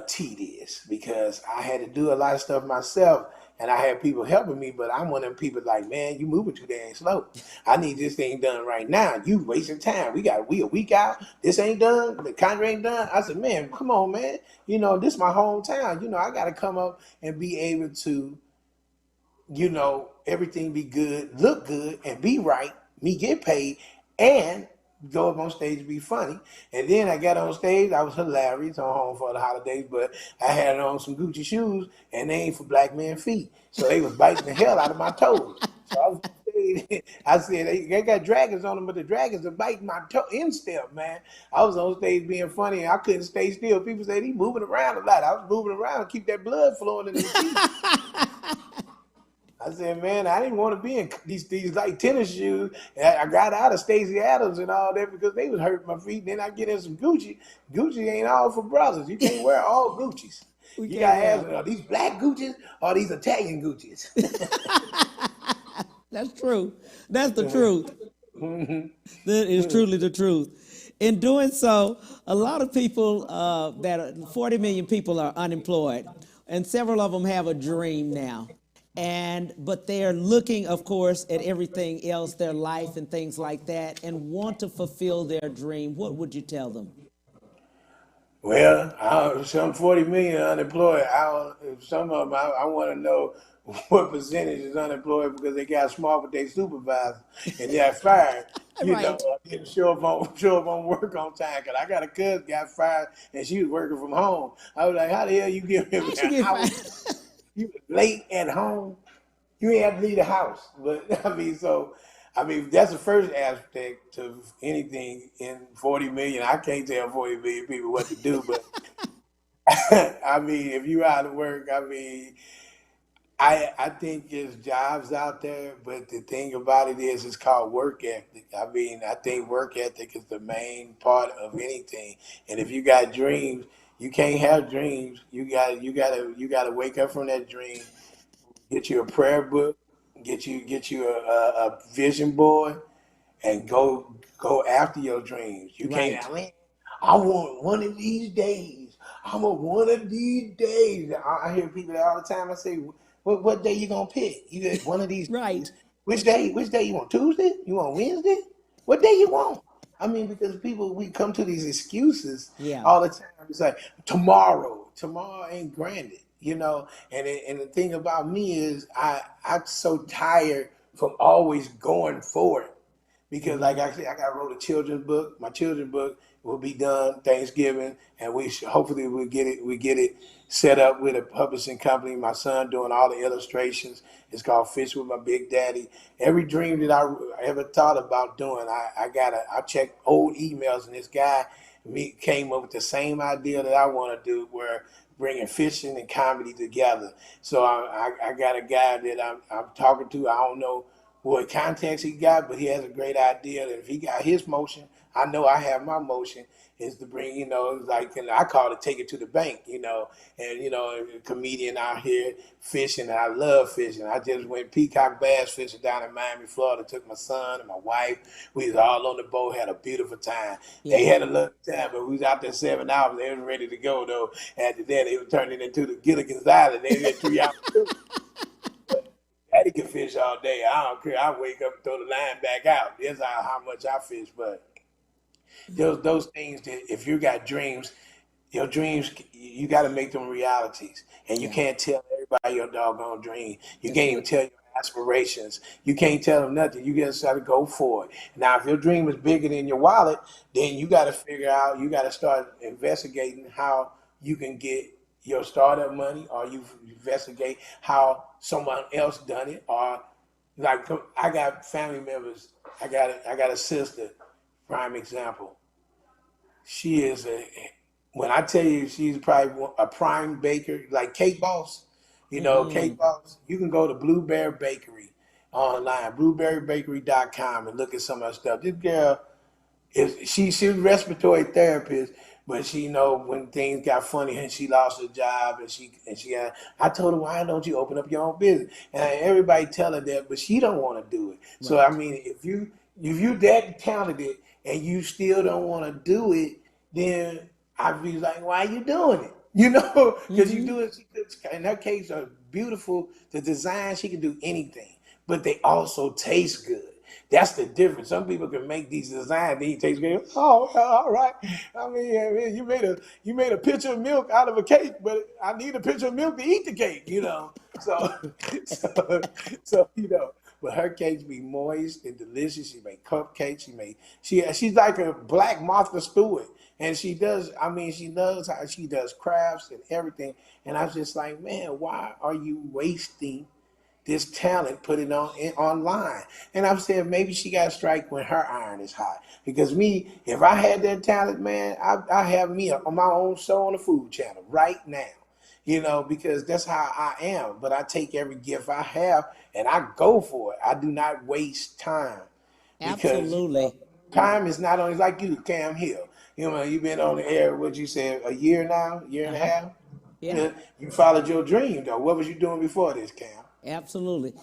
tedious because I had to do a lot of stuff myself and I had people helping me, but I'm one of them people like, man, you moving too dang slow. I need this thing done right now. You wasting time. We a week out. This ain't done. The contract ain't done. I said, man, come on, man. This is my hometown. I got to come up and be able to, everything be good, look good, and be right, me get paid, and go up on stage and be funny. And then I got on stage, I was hilarious on Home for the Holidays, but I had on some Gucci shoes, and they ain't for black men feet. So they was biting the hell out of my toes. So I was on stage, I said, they got dragons on them, but the dragons are biting my toe instep, man. I was on stage being funny, and I couldn't stay still. People said, he moving around a lot. I was moving around to keep that blood flowing in his feet. I said, man, I didn't want to be in these like tennis shoes. And I got out of Stacey Adams and all that because they was hurting my feet. And then I get in some Gucci. Gucci ain't all for brothers. You can't wear all Guccis. You got to ask me, are these black Guccis or these Italian Guccis? That's true. That's the truth. That is truly the truth. In doing so, a lot of people, 40 million people are unemployed, and several of them have a dream now. But they're looking, of course, at everything else, their life and things like that, and want to fulfill their dream. What would you tell them? Well, some 40 million unemployed. Some of them, I want to know what percentage is unemployed because they got smart with their supervisor and they got fired. Right. Didn't show up on work on time. Cause I got a cousin got fired and she was working from home. I was like, how the hell you give him How'd you an get hour? fired? You was late at home. You ain't have to leave the house. But that's the first aspect of anything in 40 million. I can't tell 40 million people what to do, but if you out of work, I think there's jobs out there, but the thing about it is it's called work ethic. I think work ethic is the main part of anything. And if you got dreams, you can't have dreams. You gotta wake up from that dream, get you a prayer book, get you a vision board, and go after your dreams. You Right. can't. I want one of these days. one of these days. I hear people all the time. I say, what day you gonna pick? You get one of these Right. days. Which day? Which day you want? Tuesday? You want Wednesday? What day you want? Because we come to these excuses Yeah. all the time. It's like tomorrow ain't granted, And the thing about me is I'm so tired from always going forward. Because like I said, I wrote a children's book. My children's book will be done Thanksgiving, and hopefully we get it set up with a publishing company. My son doing all the illustrations. It's called Fish with My Big Daddy. Every dream that I ever thought about doing, I checked old emails, and this guy came up with the same idea that I want to do, where bringing fishing and comedy together. So I got a guy that I'm talking to. I don't know what context he got, but he has a great idea that if he got his motion, I know I have my motion, is to bring, like, and I call it take it to the bank, and, a comedian out here fishing, and I love fishing. I just went peacock bass fishing down in Miami, Florida, took my son and my wife. We was all on the boat, had a beautiful time. Yeah. They had a little time, but we was out there 7 hours. They was ready to go, though. After that, they were turning into the Gilligan's Island. They had 3 hours. Daddy can fish all day. I don't care. I wake up and throw the line back out. That's how much I fish. But those things that if you got dreams, your dreams, you got to make them realities. And you can't tell everybody your doggone dream. You can't even tell your aspirations. You can't tell them nothing. You just got to go for it. Now, if your dream is bigger than your wallet, then you got to figure out, you got to start investigating how you can get your startup money, or you investigate how someone else done it, or like I got family members. I got a sister, prime example. She is when I tell you she's probably a prime baker, like Cake Boss. Cake Boss. You can go to Blueberry Bakery online, blueberrybakery.com, and look at some of her stuff. This girl she's a respiratory therapist. But she when things got funny and she lost her job I told her, why don't you open up your own business? And everybody tell her that, but she don't want to do it. Right. So I mean, if you that talented and you still don't want to do it, then I'd be like, why are you doing it? Because you do it. In her case, are beautiful. The design, she can do anything, but they also taste good. That's the difference. Some people can make these designs, they taste good. Oh, all right. I mean, you made a pitcher of milk out of a cake, but I need a pitcher of milk to eat the cake, So but her cakes be moist and delicious. She make cupcakes. She's like a black Martha Stewart, and she knows how she does crafts and everything. And I was just like, man, why are you wasting this talent, put it online? And I've said maybe she got to strike when her iron is hot. Because me, if I had that talent, man, I have me on my own show on the Food Channel right now, because that's how I am. But I take every gift I have and I go for it. I do not waste time. Absolutely. Time is not only like you, Cam Hill. You've been on the air, what you said, a year now, year and a half? Yeah. You followed your dream, though. What was you doing before this, Cam? Absolutely.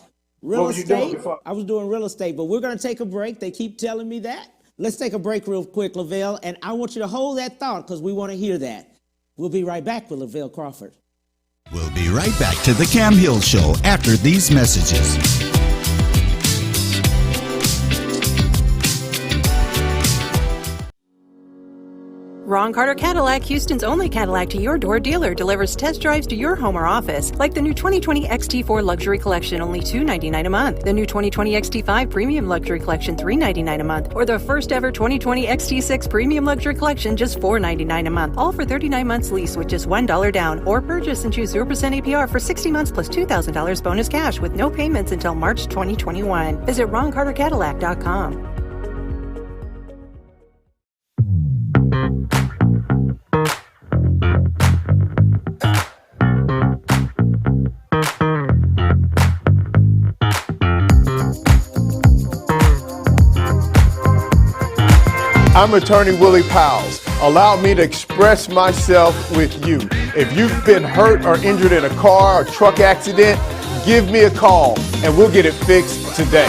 Real estate. I was doing real estate, but we're going to take a break. They keep telling me that. Let's take a break real quick, Lavell, and I want you to hold that thought because we want to hear that. We'll be right back with Lavell Crawford. We'll be right back to the Cam Hill Show after these messages. Ron Carter Cadillac, Houston's only Cadillac to your door dealer, delivers test drives to your home or office, like the new 2020 XT4 Luxury Collection, only $299 a month, the new 2020 XT5 Premium Luxury Collection, $399 a month, or the first ever 2020 XT6 Premium Luxury Collection, just $499 a month, all for 39 months lease with just $1 down, or purchase and choose 0% APR for 60 months plus $2,000 bonus cash with no payments until March 2021. Visit RonCarterCadillac.com. I'm attorney Willie Powles. Allow me to express myself with you. If you've been hurt or injured in a car or truck accident, give me a call and we'll get it fixed today.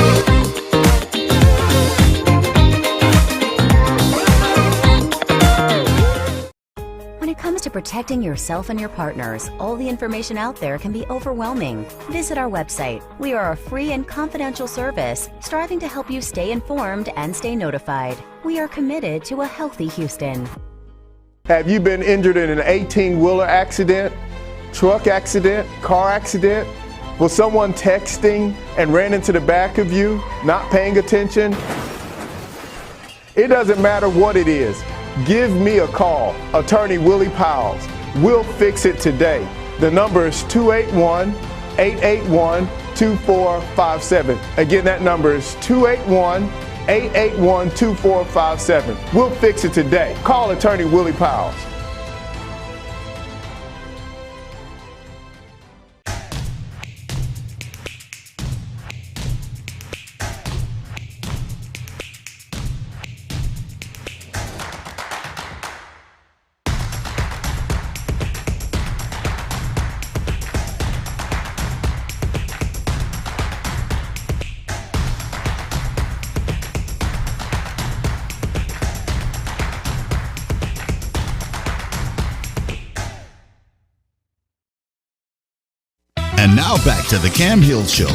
When it comes to protecting yourself and your partners, all the information out there can be overwhelming. Visit our website. We are a free and confidential service striving to help you stay informed and stay notified. We are committed to a healthy Houston. Have you been injured in an 18-wheeler accident, truck accident, car accident? Was someone texting and ran into the back of you, not paying attention? It doesn't matter what it is. Give me a call, attorney Willie Powles. We'll fix it today. The number is 281-881-2457. Again, that number is 281-881-2457. We'll fix it today. Call attorney Willie Powles. And now back to the Cam Hill Show.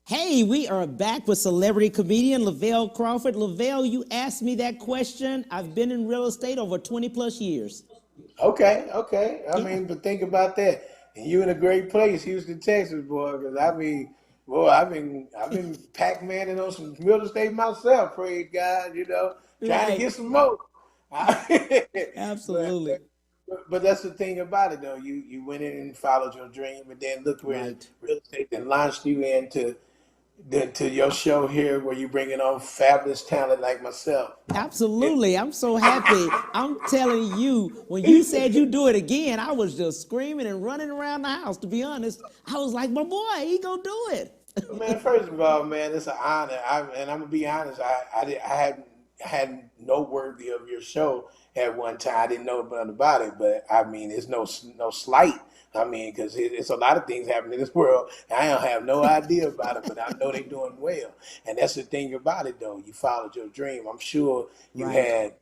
Hey, we are back with celebrity comedian Lavell Crawford. Lavell, you asked me that question. I've been in real estate over 20 plus years. Okay. I mean, but think about that. And you in a great place, Houston, Texas, boy. Because I mean, boy, I've been Pac-Maning on some real estate myself. Praise God, trying to get some more. Absolutely. But that's the thing about it, though. You went in and followed your dream, and then look where real estate then launched you into your show here, where you bringing on fabulous talent like myself. Absolutely. I'm so happy. I'm telling you, when you said you do it again, I was just screaming and running around the house, to be honest. I was like, my boy, he gonna do it. Man, first of all, man, it's an honor. And I'm gonna be honest. I had no worthy of your show at one time. I didn't know nothing about it, but I mean, it's no slight. I mean, because it's a lot of things happening in this world. I don't have no idea about it, but I know they're doing well. And that's the thing about it, though. You followed your dream. I'm sure you had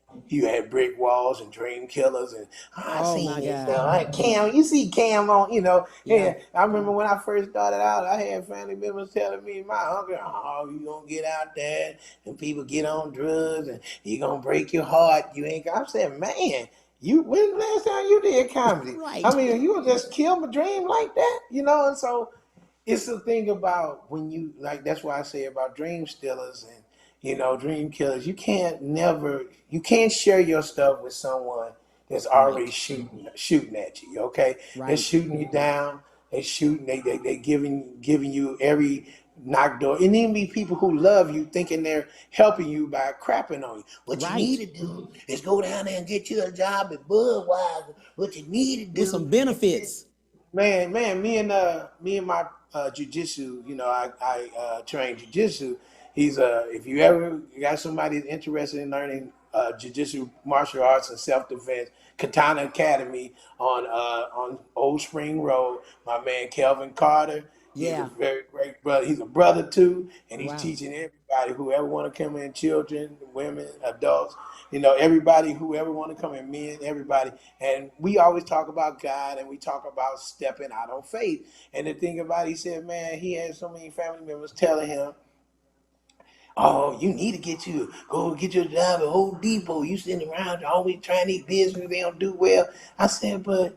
brick walls and dream killers, and I see it. Cam, you see Cam on, Yeah, I remember when I first started out, I had family members telling me, my uncle, oh, you gonna get out there and people get on drugs and you gonna break your heart. You ain't. I said, man. When's the last time you did comedy? Right. I mean, you just kill my dream like that, and so it's the thing about when you, like, that's why I say about dream stealers and, dream killers, you can't share your stuff with someone that's already shooting at you, okay? Right. They're shooting you down, they giving you every knock door. And then be people who love you thinking they're helping you by crapping on you. What you need to do is go down there and get you a job at Budweiser. What you need to do with some benefits. Man, me and my jiu-jitsu, I train jiu-jitsu. If you ever got somebody that's interested in learning jiu-jitsu, martial arts, and self-defense, Katana Academy on Old Spring Road, my man Kelvin Carter. He's a very great brother. He's a brother too, and he's teaching everybody, whoever want to come in, children, women, adults, everybody, whoever want to come in, men, everybody. And we always talk about God, and we talk about stepping out on faith. And the thing about it, he said, man, he had so many family members telling him, oh, you need to go get your job at Home Depot. You sitting around always trying these business, they don't do well. I said, but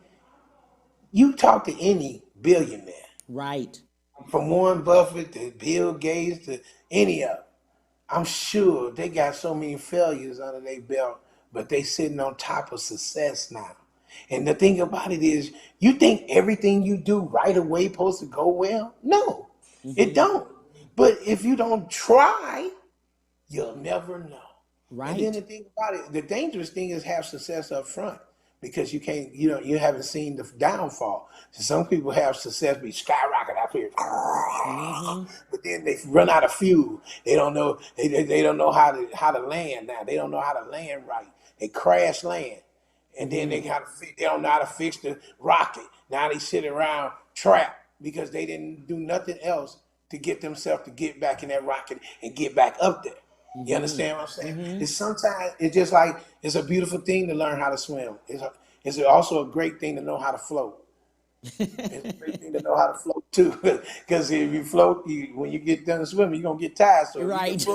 you talk to any billionaire. Right. From Warren Buffett to Bill Gates to any of them, I'm sure they got so many failures under their belt, but they sitting on top of success now. And the thing about it is, you think everything you do right away supposed to go well? No, it don't. But if you don't try, you'll never know. Right. And then the thing about it, the dangerous thing is have success up front. Because you can't, you haven't seen the downfall. So some people have success be skyrocket out here, but then they run out of fuel. They don't know. They don't know how to land now. They don't know how to land right. They crash land, and then they don't know how to fix the rocket. Now they sit around trapped because they didn't do nothing else to get themselves to get back in that rocket and get back up there. You understand what I'm saying? It's sometimes it's just like it's a beautiful thing to learn how to swim. It's also a great thing to know how to float. It's a great thing to know how to float too, because if you float, when you get done swimming, you're gonna get tired. So right.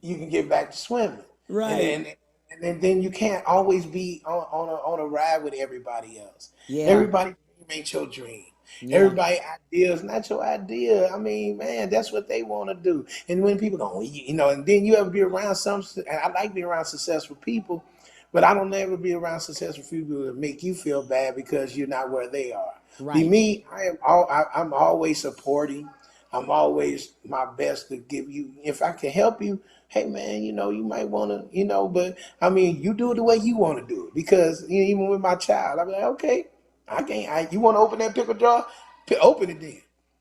You can get back to swimming. Right. And then you can't always be on a ride with everybody else. Yeah. Everybody ain't your dream. Yeah. Everybody idea is not your idea. I mean, man, that's what they want to do. And when people go, and then you ever be around and I like being around successful people, but I don't ever be around successful people that make you feel bad because you're not where they are. Right. Be me, I'm always supporting. I'm always my best to give you. If I can help you, hey man, you might want to, but I mean, you do it the way you want to do it. Because even with my child, I'm like, okay. You want to open that pickle jar? Open it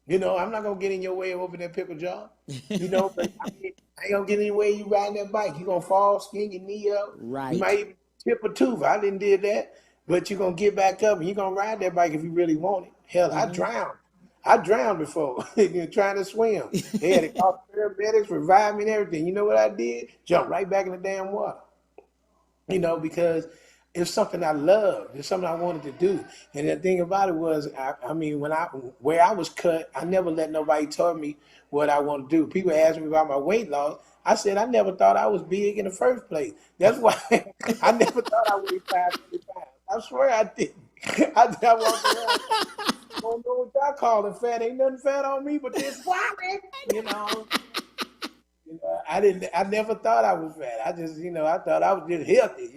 then. I'm not going to get in your way of opening that pickle jar. But I ain't going to get in your way of you riding that bike. You're going to fall, skin your knee up. Right. You might even tip a tooth. I didn't do that. But you're going to get back up and you're going to ride that bike if you really want it. Hell, I drowned. I drowned before trying to swim. They had to call paramedics, revive me and everything. You know what I did? Jump right back in the damn water. Because it's something I loved. It's something I wanted to do. And the thing about it was, I mean, where I was cut, I never let nobody tell me what I want to do. People ask me about my weight loss. I said I never thought I was big in the first place. That's why I never thought I weighed 500 pounds. I swear I didn't. I walked around. I don't know what y'all calling fat. Ain't nothing fat on me but this body. I never thought I was fat. I just, I thought I was just healthy,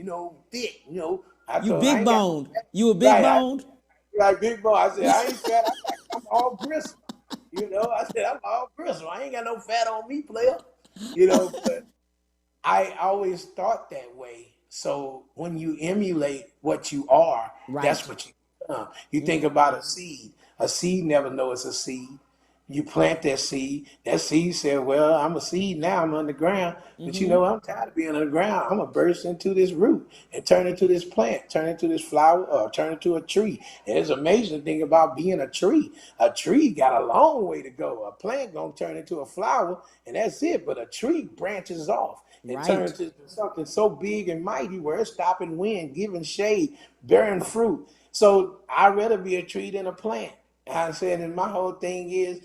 thick, You big boned. You a big boned? Like big bone. I said, I ain't fat. I'm all bristle. I said, I'm all bristle. I ain't got no fat on me, player. But I always thought that way. So when you emulate what you are, that's what you become. You think about a seed. A seed never knows it's a seed. You plant that seed. That seed said, well, I'm a seed now. I'm underground. But I'm tired of being underground. I'm going to burst into this root and turn into this plant, turn into this flower, or turn into a tree. And it's amazing thing about being a tree. A tree got a long way to go. A plant going to turn into a flower, and that's it. But a tree branches off and turns into something so big and mighty where it's stopping wind, giving shade, bearing fruit. So I'd rather be a tree than a plant. I said, and my whole thing is,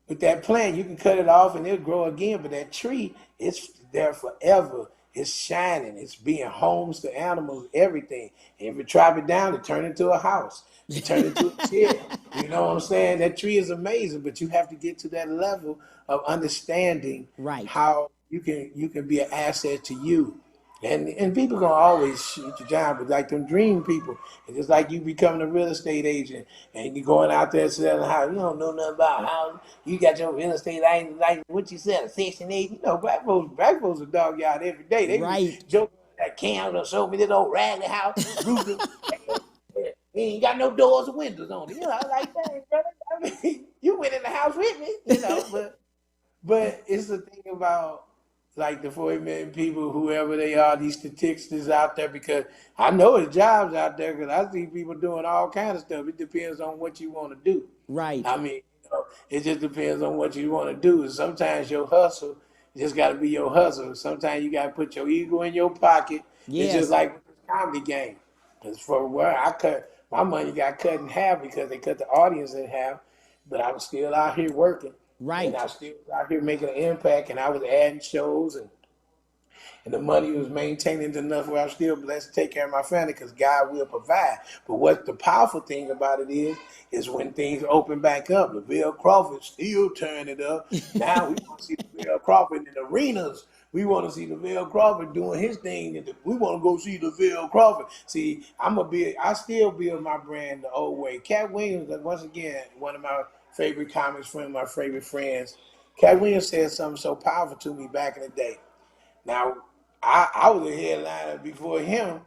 with that plant, you can cut it off and it'll grow again. But that tree, it's there forever. It's shining. It's being homes to animals, everything. And if you chop it down, it turn into a house. It turn into a chair. You know what I'm saying? That tree is amazing, but you have to get to that level of understanding how you can be an asset to you. And people gonna always shoot you down, but like them dream people, it's just like you becoming a real estate agent and you going out there selling houses. You don't know nothing about houses. You got your real estate agent, like what you said, a Section 8. Black folks are dog y'all every day. They be joking that Cam done showed me this old raggedy house. He ain't got no doors or windows on it. I was like, dang, brother. I mean, you went in the house with me, but it's the thing about like the 40 million people, whoever they are, these statistics out there, because I know there's jobs out there because I see people doing all kinds of stuff. It depends on what you want to do. Right. I mean, it just depends on what you want to do. And sometimes your hustle just got to be your hustle. Sometimes you got to put your ego in your pocket. Yes. It's just like with the comedy game. Because for where I cut, my money got cut in half because they cut the audience in half, but I was still out here working. Right. And I still was out here making an impact, and I was adding shows, and the money was maintaining enough where I was still blessed to take care of my family because God will provide. But what the powerful thing about it is when things open back up, Lavell Crawford still turning it up. Now we want to see Lavell Crawford in arenas. We want to see Lavell Crawford doing his thing. We want to go see Lavell Crawford. See, I still build my brand the old way. Cat Williams, once again, one of my favorite comics, one of my favorite friends. Cat Williams said something so powerful to me back in the day. Now, I was a headliner before him,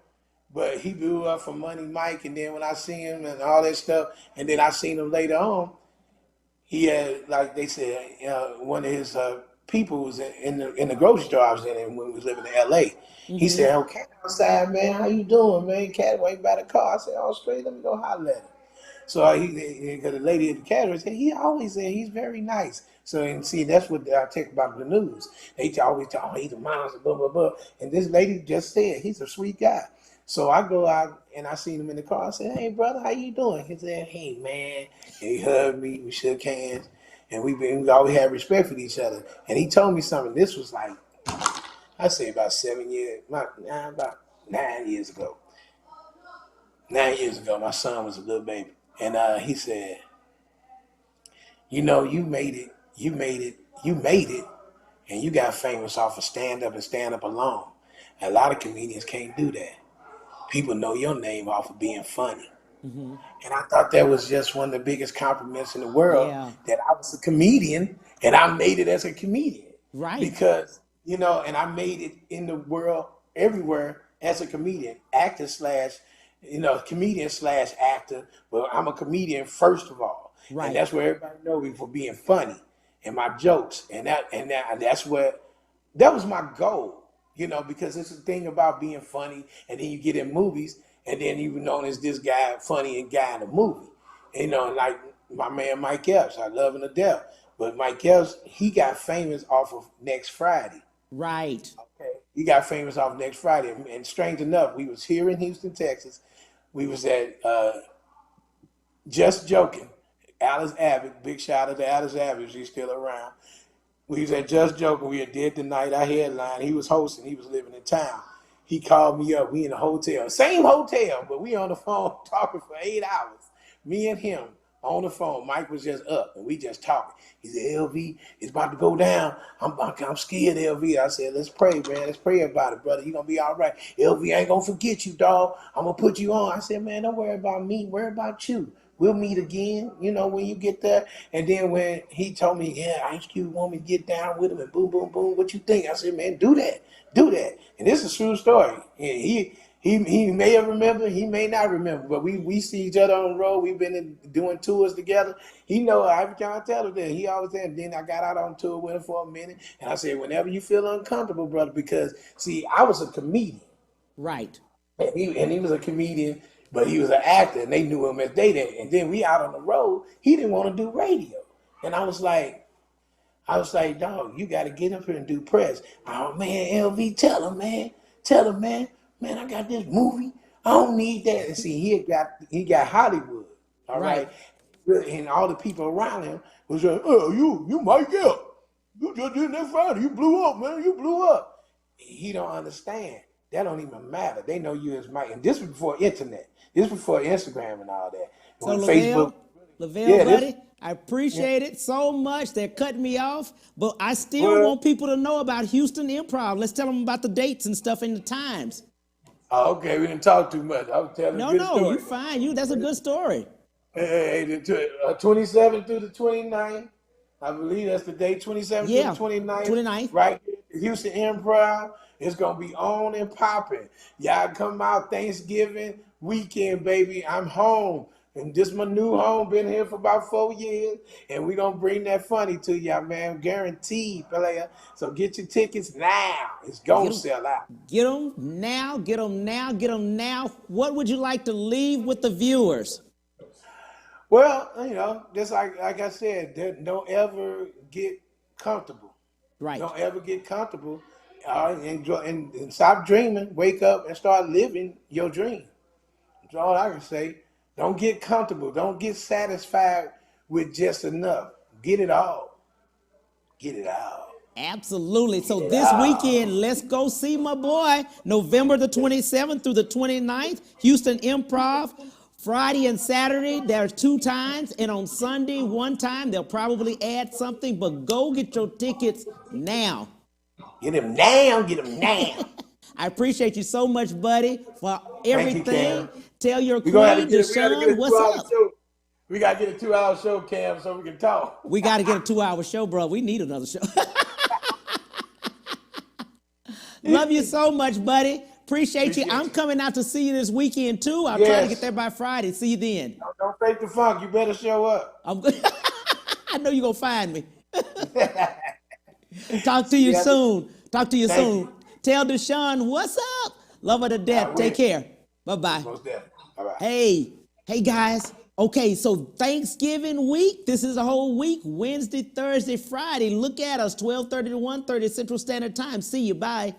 but he blew up for Money Mike, and then when I see him and all that stuff, and then I seen him later on, he had, like they said, one of his people was in the grocery store I was in when we was living in L.A. Mm-hmm. He said, "Oh, Cat outside, man, how you doing, man? Cat waiting by the car." I said, "Oh, straight, let me go holler at him." So because the lady at the caterer said, he always said he's very nice. So, and see, that's what I take about the news. They always talk, he's a monster, blah, blah, blah. And this lady just said, he's a sweet guy. So I go out and I seen him in the car. I said, "Hey, brother, how you doing?" He said, "Hey, man." And he hugged me, we shook hands, and we always had respect for each other. And he told me something. This was like, I'd say about 9 years ago. 9 years ago, my son was a little baby. And he said, "You made it, and you got famous off of stand up and stand up alone. A lot of comedians can't do that. People know your name off of being funny." Mm-hmm. And I thought that was just one of the biggest compliments in the world, that I was a comedian and I made it as a comedian. Right. Because, and I made it in the world everywhere as a comedian, comedian / actor, but I'm a comedian first of all. Right. And that's where everybody knows me for being funny and my jokes. And that was my goal, because it's the thing about being funny, and then you get in movies and then you known as this guy, funny and guy in a movie. Like my man Mike Epps. I love him to death. But Mike Epps, he got famous off of Next Friday. Right. Okay. He got famous off Next Friday. And strange enough, we was here in Houston, Texas. We was at Just Joking. Alice Abbott, big shout out to Alice Abbott, she's still around. We was at Just Joking. We had did the night. I headline. He was hosting. He was living in town. He called me up. We in a hotel, same hotel, but we on the phone talking for 8 hours. Me and him on the phone. Mike was just up, and we just talking. He said, "LV, it's about to go down. I'm scared, LV." I said, "Let's pray, man. Let's pray about it, brother. You gonna be all right. LV ain't gonna forget you, dog. I'm gonna put you on." I said, "Man, don't worry about me. Worry about you. We'll meet again, when you get there." And then when he told me, "Yeah, Ice Cube want me to get down with him," and boom, boom, boom, what you think? I said, "Man, do that. And this is a true story. And he may have remembered, he may not remember, but we see each other on the road. We've been doing tours together. He know every time I tell him that, he always said. And then I got out on tour with him for a minute, and I said, "Whenever you feel uncomfortable, brother," because see, I was a comedian. Right. And he was a comedian, but he was an actor, and they knew him as they did. And then we out on the road, he didn't want to do radio. And I was like, "Dog, you got to get up here and do press." "Oh, man, LV, tell him, man. Man, I got this movie. I don't need that." And see, he got Hollywood, all right? And all the people around him was like, "Oh, you Mike Epps. You just did that Friday. You blew up, man. You blew up." He don't understand. That don't even matter. They know you as Mike. And this was before internet. This was before Instagram and all that. So Facebook. Lavell, buddy, I appreciate it so much. They're cutting me off, but I still want people to know about Houston Improv. Let's tell them about the dates and stuff and the times. Oh, okay, we didn't talk too much. I was telling a good story. No, you're fine. That's a good story. Hey, the 27th through the 29th. I believe that's the date, 27th through the 29th. 29th. Right here, Houston Improv. It's going to be on and popping. Y'all come out Thanksgiving weekend, baby. I'm home. And this is my new home. Been here for about 4 years. And we're going to bring that funny to y'all, man. Guaranteed, player. So get your tickets now. It's going to sell out. Get them now. Get them now. Get them now. What would you like to leave with the viewers? Well, just like I said, don't ever get comfortable. Right. Don't ever get comfortable. Enjoy and stop dreaming. Wake up and start living your dream. That's all I can say. Don't get comfortable. Don't get satisfied with just enough. Get it all. Get it all. Absolutely. So this weekend, let's go see my boy. November the 27th through the 29th, Houston Improv. Friday and Saturday, there's 2 times. And on Sunday, 1 time. They'll probably add something. But go get your tickets now. Get them now. Get them now. I appreciate you so much, buddy, for everything. Tell your queen, Deshaun, what's up? We got to get a 2-hour show, Cam, so we can talk. We got to get a 2-hour show, bro. We need another show. Love you so much, buddy. Appreciate you. I'm coming out to see you this weekend, too. I'll try to get there by Friday. See you then. Don't fake the funk. You better show up. I know you're going to find me. Talk to you soon. Thank you. Tell Deshaun, what's up? Love her to death. Take care. Bye-bye. Most definitely. Bye-bye. Hey, guys. Okay, so Thanksgiving week. This is a whole week. Wednesday, Thursday, Friday. Look at us, 12:30 to 1:30 Central Standard Time. See you. Bye.